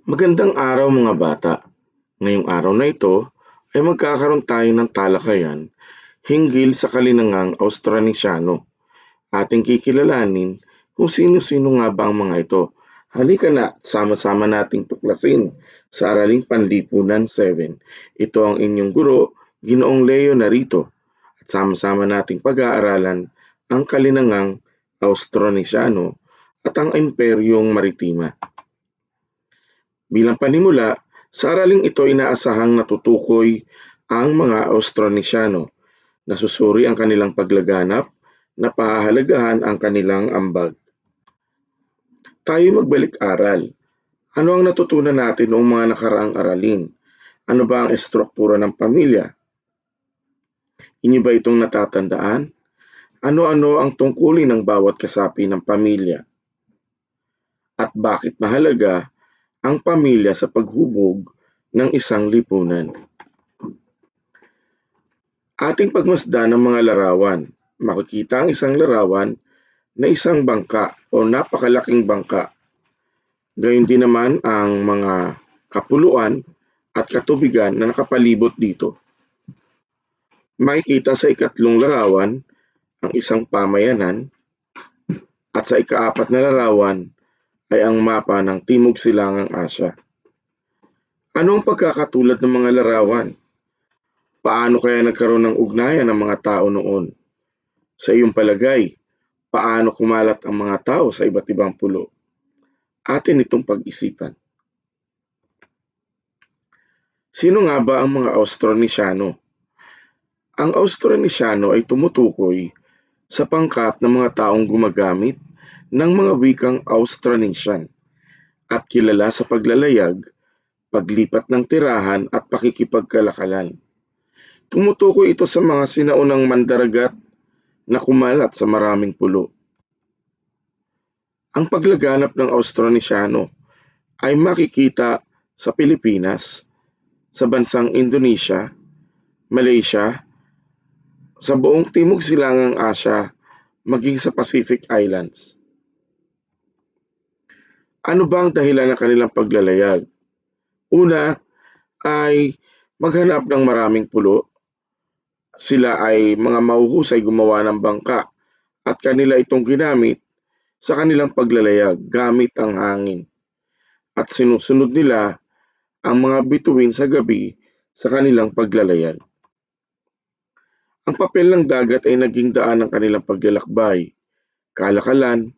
Magandang araw mga bata. Ngayong araw na ito ay magkakaroon tayo ng talakayan hinggil sa kalinangang Austronesiano. Ating kikilalanin kung sino-sino nga ba ang mga ito. Halika na, sama-sama nating tuklasin sa Araling Panlipunan 7. Ito ang inyong guro, Ginoong Leo narito. At sama-sama nating pag-aaralan ang kalinangang Austronesiano at ang Imperyong Maritima. Bilang panimula, sa araling ito inaasahang natutukoy ang mga Austronesiano. Nasusuri ang kanilang paglaganap, napahahalagahan ang kanilang ambag. Tayo magbalik-aral. Ano ang natutunan natin noong mga nakaraang aralin? Ano ba ang estruktura ng pamilya? Inyo ba itong natatandaan? Ano-ano ang tungkulin ng bawat kasapi ng pamilya? At bakit mahalaga ang pamilya sa paghubog ng isang lipunan? Ating pagmasdan ng mga larawan. Makikita ang isang larawan na isang bangka o napakalaking bangka. Gayun din naman ang mga kapuluan at katubigan na nakapalibot dito. Makikita sa ikatlong larawan ang isang pamayanan at sa ikaapat na larawan ay ang mapa ng Timog Silangang Asya. Ano ang pagkakatulad ng mga larawan? Paano kaya nagkaroon ng ugnayan ng mga tao noon? Sa iyong palagay, paano kumalat ang mga tao sa iba't ibang pulo? Atin itong pag-isipan. Sino nga ba ang mga Austronesiano? Ang Austronesiano ay tumutukoy sa pangkat ng mga taong gumagamit ng mga wikang Austronesian at kilala sa paglalayag, paglipat ng tirahan at pakikipagkalakalan. Tumutukoy ito sa mga sinaunang mandaragat na kumalat sa maraming pulo. Ang paglaganap ng Austronesiano ay makikita sa Pilipinas, sa bansang Indonesia, Malaysia, sa buong Timog Silangang Asya, maging sa Pacific Islands. Ano ba ang dahilan ng kanilang paglalayag? Una ay maghanap ng maraming pulo. Sila ay mga mahuhusay gumawa ng bangka at kanila itong ginamit sa kanilang paglalayag gamit ang hangin. At sinusunod nila ang mga bituin sa gabi sa kanilang paglalayag. Ang papel ng dagat ay naging daan ng kanilang paglalakbay, kalakalan,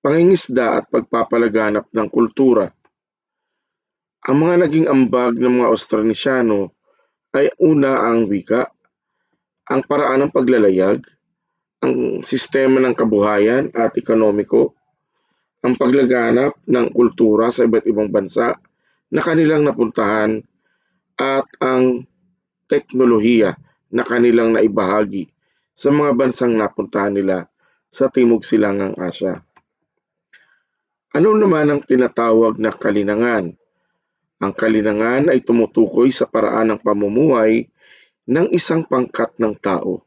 pangingisda at pagpapalaganap ng kultura. Ang mga naging ambag ng mga Austronesiano ay una ang wika, ang paraan ng paglalayag, ang sistema ng kabuhayan at ekonomiko, ang paglaganap ng kultura sa iba't ibang bansa na kanilang napuntahan at ang teknolohiya na kanilang naibahagi sa mga bansang napuntahan nila sa Timog Silangang Asya. Ano naman ang tinatawag na kalinangan? Ang kalinangan ay tumutukoy sa paraan ng pamumuhay ng isang pangkat ng tao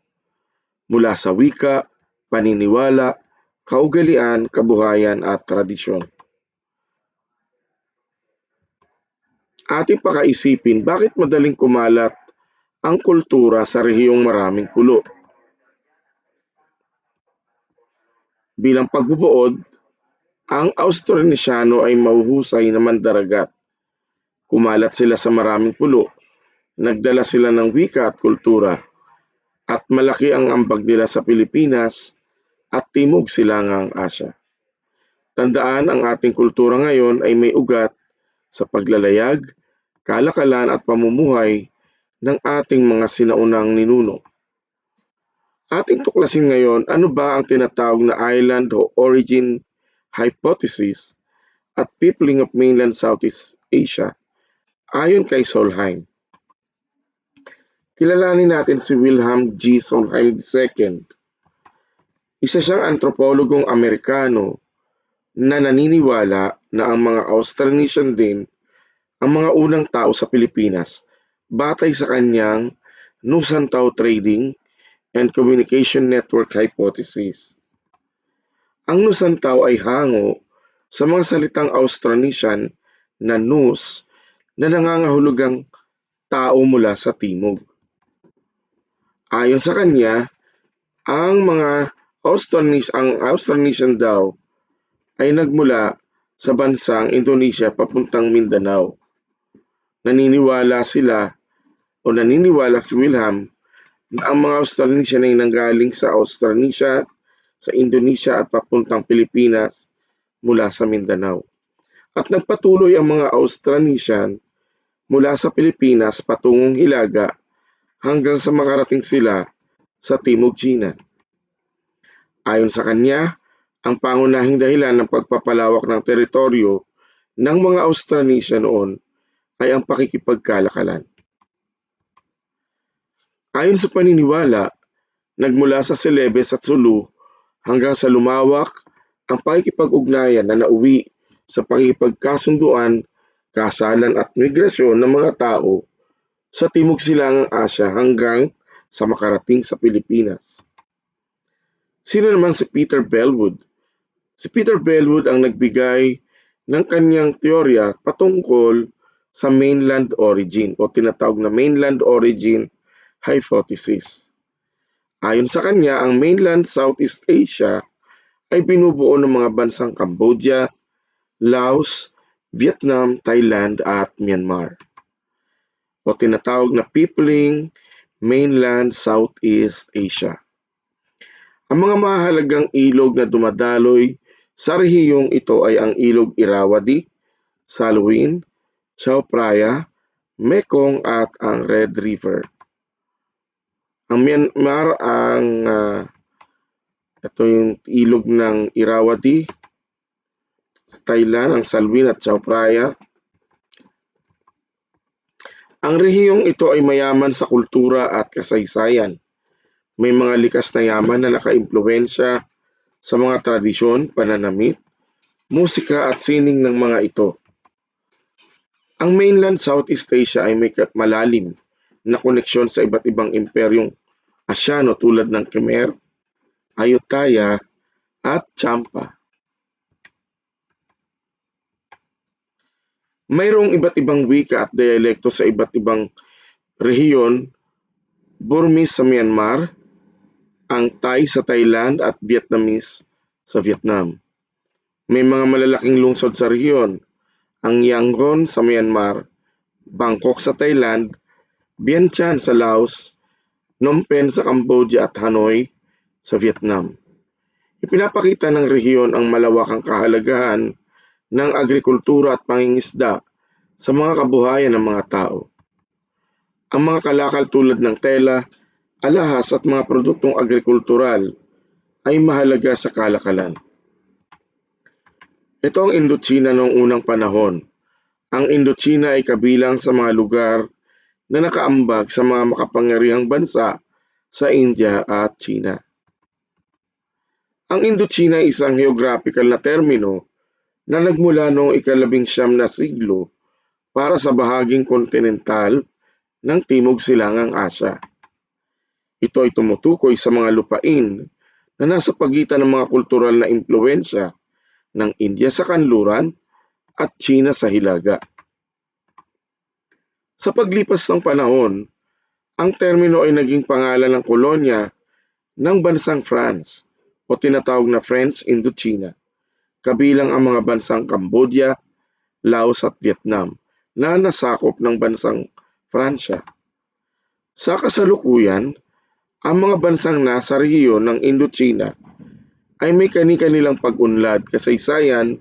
mula sa wika, paniniwala, kaugalian, kabuhayan at tradisyon. Ating pakaisipin bakit madaling kumalat ang kultura sa rehiyong maraming pulo. Bilang pagbubuod, ang Austronesiano ay mahuhusay na mandaragat. Kumalat sila sa maraming pulo, nagdala sila ng wika at kultura, at malaki ang ambag nila sa Pilipinas at Timog Silangang Asya. Tandaan, ang ating kultura ngayon ay may ugat sa paglalayag, kalakalan at pamumuhay ng ating mga sinaunang ninuno. Ating tuklasin ngayon ano ba ang tinatawag na island o origin hypothesis at peopling of mainland Southeast Asia ayon kay Solheim. Kilalanin natin si Wilhelm G. Solheim II. Isa siyang antropologong Amerikano na naniniwala na ang mga Austronesian din ang mga unang tao sa Pilipinas batay sa kanyang Nusantao Trading and Communication Network Hypothesis. Ang Nusantao ay hango sa mga salitang Austronesian na Nus na nangangahulugang tao mula sa timog. Ayon sa kanya, ang Austronesian daw ay nagmula sa bansang Indonesia papuntang Mindanao. Naniniwala si Wilhelm na ang mga Austronesian ay nanggaling sa Austronesia, sa Indonesia at papuntang Pilipinas mula sa Mindanao. At nagpatuloy ang mga Austronesian mula sa Pilipinas patungong Hilaga hanggang sa makarating sila sa Timog China. Ayon sa kanya, ang pangunahing dahilan ng pagpapalawak ng teritoryo ng mga Austronesian noon ay ang pakikipagkalakalan. Ayon sa paniniwala, nagmula sa Celebes at Sulu hanggang sa lumawak ang pakikipag-ugnayan na nauwi sa pakikipagkasunduan, kasalan at migrasyon ng mga tao sa Timog Silangang Asya hanggang sa makarating sa Pilipinas. Sino naman si Peter Bellwood? Si Peter Bellwood ang nagbigay ng kanyang teorya patungkol sa mainland origin o tinatawag na mainland origin hypothesis. Ayon sa kanya, ang mainland Southeast Asia ay binubuo ng mga bansang Cambodia, Laos, Vietnam, Thailand at Myanmar o tinatawag na Peopling Mainland Southeast Asia. Ang mga mahalagang ilog na dumadaloy sa rehiyong ito ay ang ilog Irrawaddy, Salween, Chao Phraya, Mekong at ang Red River. Ang Myanmar ito yung ilog ng Irrawaddy, sa Thailand ang Salween at Chao Phraya. Ang rehiyong ito ay mayaman sa kultura at kasaysayan. May mga likas na yaman na nakaimpluwensya sa mga tradisyon, pananamit, musika at sining ng mga ito. Ang mainland Southeast Asia ay may malalim na koneksyon sa iba't ibang imperyong Asyano tulad ng Khmer, Ayutthaya at Champa. Mayroong iba't ibang wika at dialekto sa iba't ibang rehiyon, Burmese sa Myanmar, ang Thai sa Thailand at Vietnamese sa Vietnam. May mga malalaking lungsod sa rehiyon, ang Yangon sa Myanmar, Bangkok sa Thailand, Vientiane sa Laos, Phnom Penh sa Cambodia at Hanoi sa Vietnam. Ipinapakita ng rehiyon ang malawakang kahalagahan ng agrikultura at pangingisda sa mga kabuhayan ng mga tao. Ang mga kalakal tulad ng tela, alahas at mga produktong agrikultural ay mahalaga sa kalakalan. Ito ang Indochina noong unang panahon. Ang Indochina ay kabilang sa mga lugar na nakaambag sa mga makapangyarihang bansa sa India at China. Ang Indochina ay isang geographical na termino na nagmula noong ika-19 na siglo para sa bahaging kontinental ng Timog Silangang Asya. Ito ay tumutukoy sa mga lupain na nasa pagitan ng mga kultural na impluwensya ng India sa kanluran at China sa hilaga. Sa paglipas ng panahon, ang termino ay naging pangalan ng kolonya ng bansang France o tinatawag na French Indochina, kabilang ang mga bansang Cambodia, Laos at Vietnam na nasakop ng bansang Pransya. Sa kasalukuyan, ang mga bansang nasa rehiyon ng Indochina ay may kani-kanilang pag-unlad, kasaysayan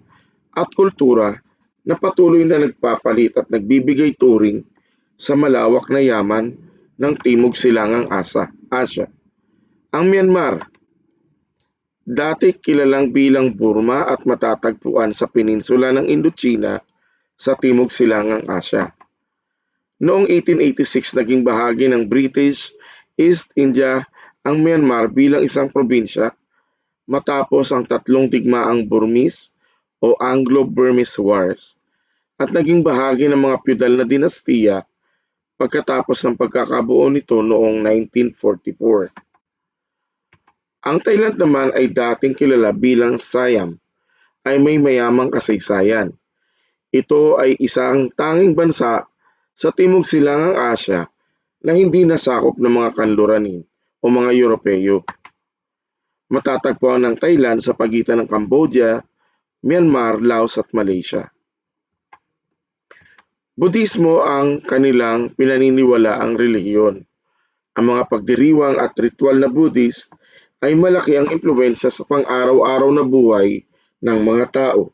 at kultura na patuloy na nagpapalit at nagbibigay turing sa malawak na yaman ng Timog Silangang Asya. Ang Myanmar, dati kilalang bilang Burma at matatagpuan sa peninsula ng Indochina sa Timog Silangang Asya. Noong 1886 naging bahagi ng British East India ang Myanmar bilang isang probinsya matapos ang tatlong digmaang Burmese o Anglo-Burmese Wars at naging bahagi ng mga feudal na dinastiya pagkatapos ng pagkakabuo nito noong 1944. Ang Thailand naman ay dating kilala bilang Siam ay may mayamang kasaysayan. Ito ay isang tanging bansa sa Timog Silangang Asya na hindi nasakop ng mga kanluranin o mga Europeo. Matatagpuan ng Thailand sa pagitan ng Cambodia, Myanmar, Laos at Malaysia. Budismo ang kanilang pinaniniwalaang relihiyon. Ang mga pagdiriwang at ritual na Buddhist ay malaki ang impluwensya sa pang-araw-araw na buhay ng mga tao.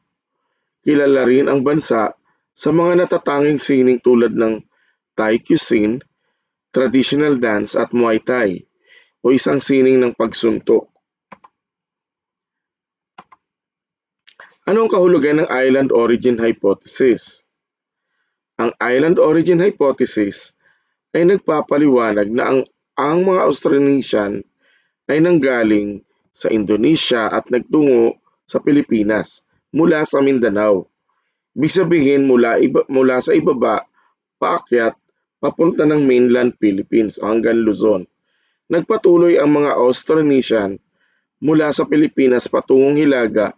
Kilala rin ang bansa sa mga natatanging sining tulad ng Thai cuisine, traditional dance at Muay Thai o isang sining ng pagsuntok. Ano ang kahulugan ng island origin hypothesis? Ang island origin hypothesis ay nagpapaliwanag na ang mga Austronesian ay nanggaling sa Indonesia at nagtungo sa Pilipinas mula sa Mindanao. Ibig sabihin mula sa ibaba paakyat papunta ng mainland Philippines o hanggang Luzon. Nagpatuloy ang mga Austronesian mula sa Pilipinas patungong Hilaga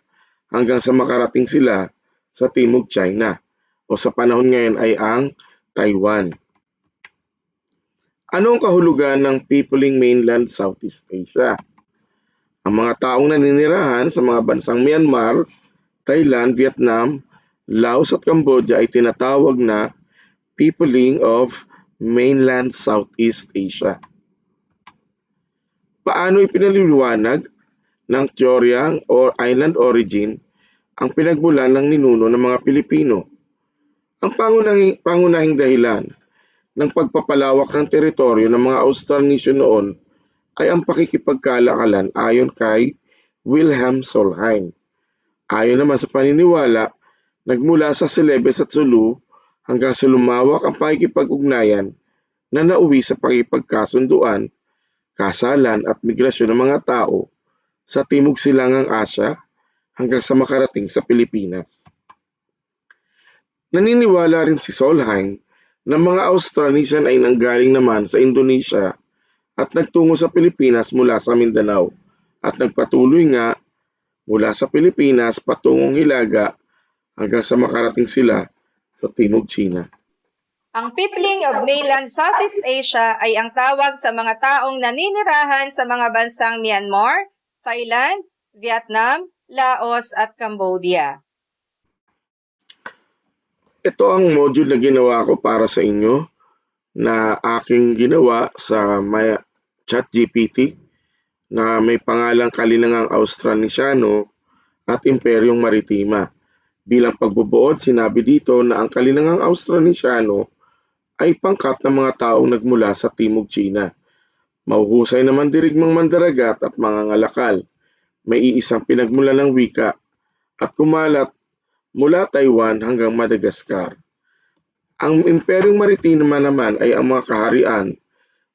hanggang sa makarating sila sa Timog China o sa panahon ngayon ay ang Taiwan. Ano ang kahulugan ng Peopling Mainland Southeast Asia? Ang mga taong naninirahan sa mga bansang Myanmar, Thailand, Vietnam, Laos at Cambodia ay tinatawag na Peopling of Mainland Southeast Asia. Paano ipinaliliwanag ng teoryang or island origin ang pinagmulan ng ninuno ng mga Pilipino? Ang pangunahing dahilan ng pagpapalawak ng teritoryo ng mga Austronesian noon ay ang pakikipagkalakalan ayon kay Wilhelm Solheim. Ayon naman sa paniniwala, nagmula sa Celebes at Sulu hanggang sa lumawak ang pakikipag-ugnayan na nauwi sa pakikipagkasunduan, kasalan at migrasyon ng mga tao sa Timog Silangang Asya hanggang sa makarating sa Pilipinas. Naniniwala rin si Solheim na mga Austronesian ay nanggaling naman sa Indonesia at nagtungo sa Pilipinas mula sa Mindanao at nagpatuloy nga mula sa Pilipinas patungong Hilaga hanggang sa makarating sila sa Timog China. Ang Peopling of Mainland Southeast Asia ay ang tawag sa mga taong naninirahan sa mga bansang Myanmar, Thailand, Vietnam, Laos at Cambodia. Ito ang module na ginawa ko para sa inyo na aking ginawa sa ChatGPT na may pangalang Kalinangang Austronesiano at Imperyong Maritima. Bilang pagbubuod, sinabi dito na ang Kalinangang Austronesiano ay pangkat ng mga taong nagmula sa Timog China. Mahuhusay na mandirigmang mandaragat at mga ngalakal. May iisang pinagmulan ng wika at kumalat mula Taiwan hanggang Madagascar. Ang Imperyong Maritima naman ay ang mga kaharian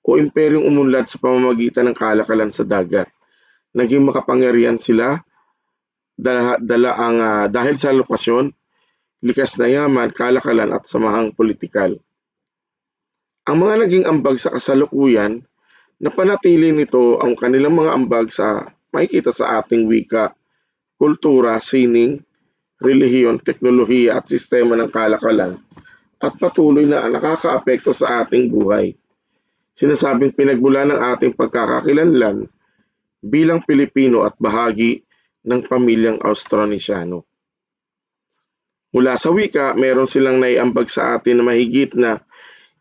o imperyong umunlad sa pamamagitan ng kalakalan sa dagat. Naging makapangyarihan sila dahil sa lokasyon, likas na yaman, kalakalan at samahang politikal. Ang mga naging ambag sa kasalukuyan, napanatili nito ang kanilang mga ambag sa makikita sa ating wika, kultura, sining, relihiyon, teknolohiya at sistema ng kalakalan at patuloy na nakakaapekto sa ating buhay. Sinasabing pinagmulan ng ating pagkakakilanlan bilang Pilipino at bahagi ng pamilyang Austronesiano. Mula sa wika, meron silang naiambag sa atin na mahigit na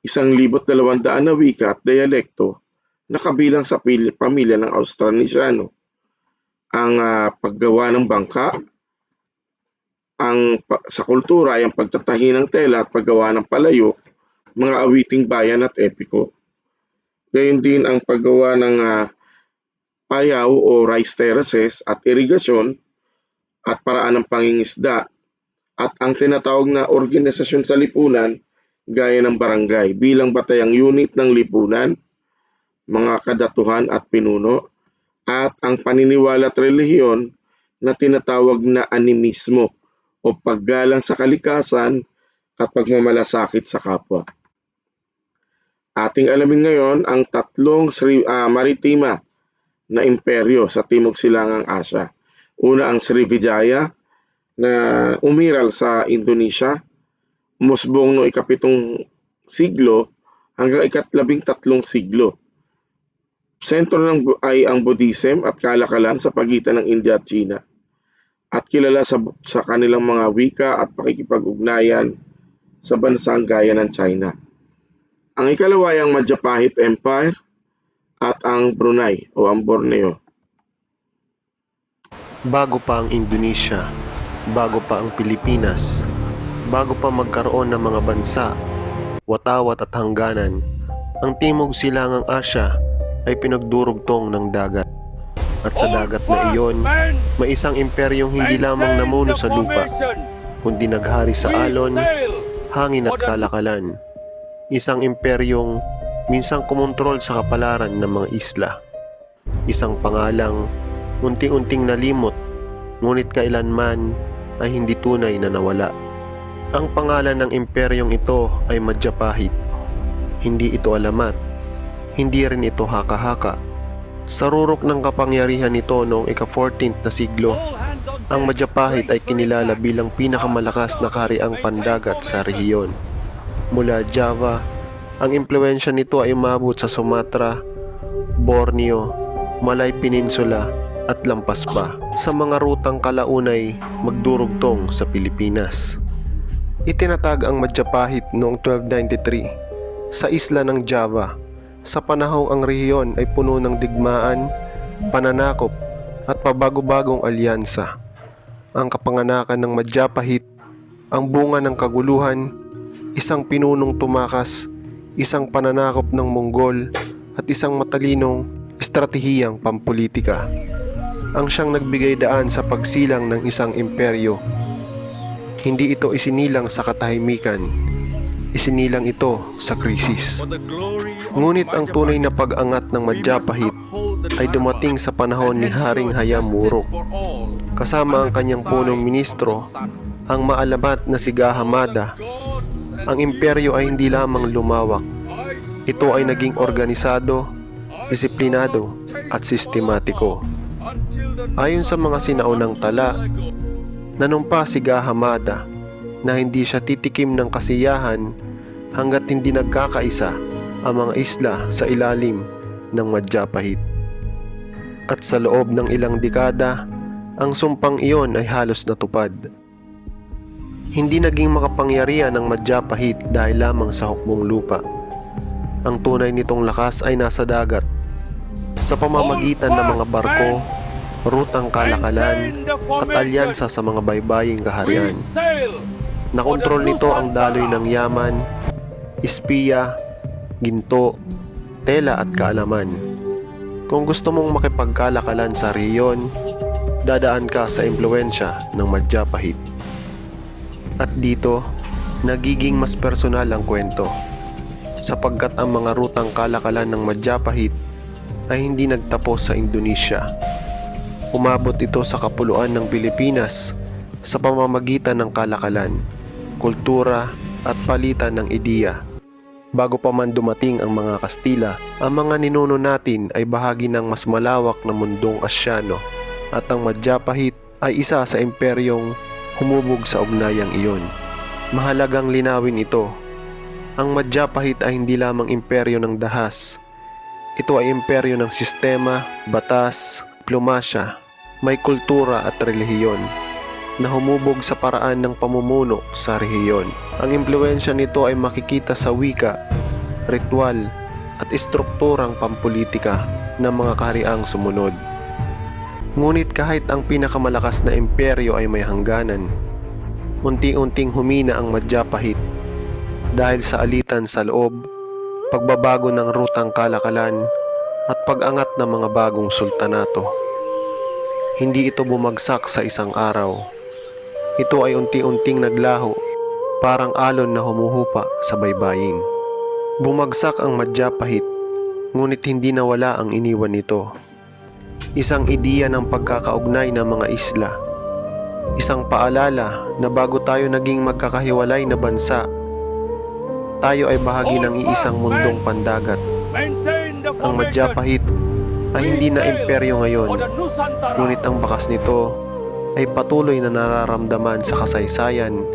1,200 na wika at dialekto na kabilang sa pamilya ng Austronesiano. Ang paggawa ng bangka, sa kultura ay ang pagtatahi ng tela at paggawa ng palayok, mga awiting bayan at epiko. Gayon din ang paggawa ng payaw o rice terraces at irigasyon at paraan ng pangingisda at ang tinatawag na organisasyon sa lipunan gaya ng barangay bilang batayang unit ng lipunan, mga kadatuhan at pinuno at ang paniniwala at relihiyon na tinatawag na animismo o paggalang sa kalikasan at pagmamalasakit sa kapwa. Ating alamin ngayon ang tatlong maritima na imperyo sa Timog Silangang Asya. Una ang Srivijaya na umiral sa Indonesia, umusbong noong ika-7 siglo hanggang ika-13 siglo. Sentro ay ang Buddhism at kalakalan sa pagitan ng India at China, at kilala sa kanilang mga wika at pakikipag-ugnayan sa bansang gaya ng China. Ang ikalawa ay ang Majapahit Empire at ang Brunei o ang Borneo. Bago pa ang Indonesia, bago pa ang Pilipinas, bago pa magkaroon ng mga bansa, watawat at hangganan, ang Timog Silangang Asya ay pinagdurugtong ng dagat. At sa dagat na iyon, may isang imperyong hindi lamang namuno sa lupa, kundi naghari sa alon, hangin at kalakalan. Isang imperyong minsang kumontrol sa kapalaran ng mga isla. Isang pangalang unti-unting nalimot, ngunit kailanman ay hindi tunay na nawala. Ang pangalan ng imperyong ito ay Majapahit. Hindi ito alamat, hindi rin ito haka-haka. Sa rurok ng kapangyarihan nito noong ika-14th na siglo, ang Majapahit ay kinilala bilang pinakamalakas na kahariang pandagat sa rehiyon. Mula Java, ang impluwensya nito ay umabot sa Sumatra, Borneo, Malay Peninsula at lampas pa sa mga rutang kalaunay magdurugtong sa Pilipinas. Itinatag ang Majapahit noong 1293 sa isla ng Java, sa panahong ang rehiyon ay puno ng digmaan, pananakop at pabago-bagong alyansa. Ang kapanganakan ng Majapahit, ang bunga ng kaguluhan, isang pinunong tumakas, isang pananakop ng Monggol at isang matalinong estratehiyang pampolitika. Ang siyang nagbigay daan sa pagsilang ng isang imperyo. Hindi ito isinilang sa katahimikan, isinilang ito sa krisis. Ngunit ang tunay na pag-angat ng Majapahit ay dumating sa panahon ni Haring Hayam Wuruk. Kasama ang kanyang punong ministro, ang maalamat na si Gahamada, ang imperyo ay hindi lamang lumawak. Ito ay naging organisado, disiplinado at sistematiko. Ayon sa mga sinaunang tala, nanumpa si Gahamada na hindi siya titikim ng kasiyahan hanggat hindi nagkakaisa ang mga isla sa ilalim ng Majapahit. At sa loob ng ilang dekada, ang sumpang iyon ay halos natupad. Hindi naging makapangyarihan ng Majapahit dahil lamang sa hukbong lupa. Ang tunay nitong lakas ay nasa dagat, sa pamamagitan ng mga barko, rutang kalakalan at alyansa sa mga baybaying kaharian. Nakontrol nito ang daloy ng yaman, espiya, ginto, tela at kaalaman. Kung gusto mong makipagkalakalan sa rehiyon, dadaan ka sa impluwensya ng Majapahit. At dito, nagiging mas personal ang kwento, sapagkat ang mga rutang kalakalan ng Majapahit ay hindi nagtapos sa Indonesia. Umabot ito sa kapuluan ng Pilipinas sa pamamagitan ng kalakalan, kultura at palitan ng ideya. Bago pa man dumating ang mga Kastila, ang mga ninuno natin ay bahagi ng mas malawak na mundong Asyano, at ang Majapahit ay isa sa imperyong humubog sa ugnayang iyon. Mahalagang linawin ito. Ang Majapahit ay hindi lamang imperyo ng dahas. Ito ay imperyo ng sistema, batas, diplomasya, may kultura at relihiyon na humubog sa paraan ng pamumuno sa rehiyon. Ang impluwensya nito ay makikita sa wika, ritual at istrukturang pampolitika ng mga kahariang sumunod. Ngunit kahit ang pinakamalakas na imperyo ay may hangganan, unti-unting humina ang Majapahit dahil sa alitan sa loob, pagbabago ng rutang kalakalan at pag-angat ng mga bagong sultanato. Hindi ito bumagsak sa isang araw. Ito ay unti-unting naglaho, parang alon na humuhupa sa baybayin. Bumagsak ang Majapahit, ngunit hindi nawala ang iniwan nito. Isang ideya ng pagkakaugnay ng mga isla. Isang paalala na bago tayo naging magkakahiwalay na bansa, tayo ay bahagi ng iisang mundong pandagat. Ang Majapahit ay hindi na imperyo ngayon, ngunit ang bakas nito ay patuloy na nararamdaman sa kasaysayan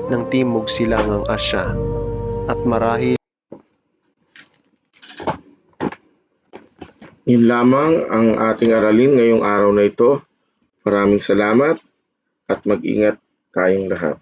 ng Timog Silangang Asya at marahil Yun lamang ang ating aralin ngayong araw na ito. Maraming salamat at mag-ingat tayong lahat.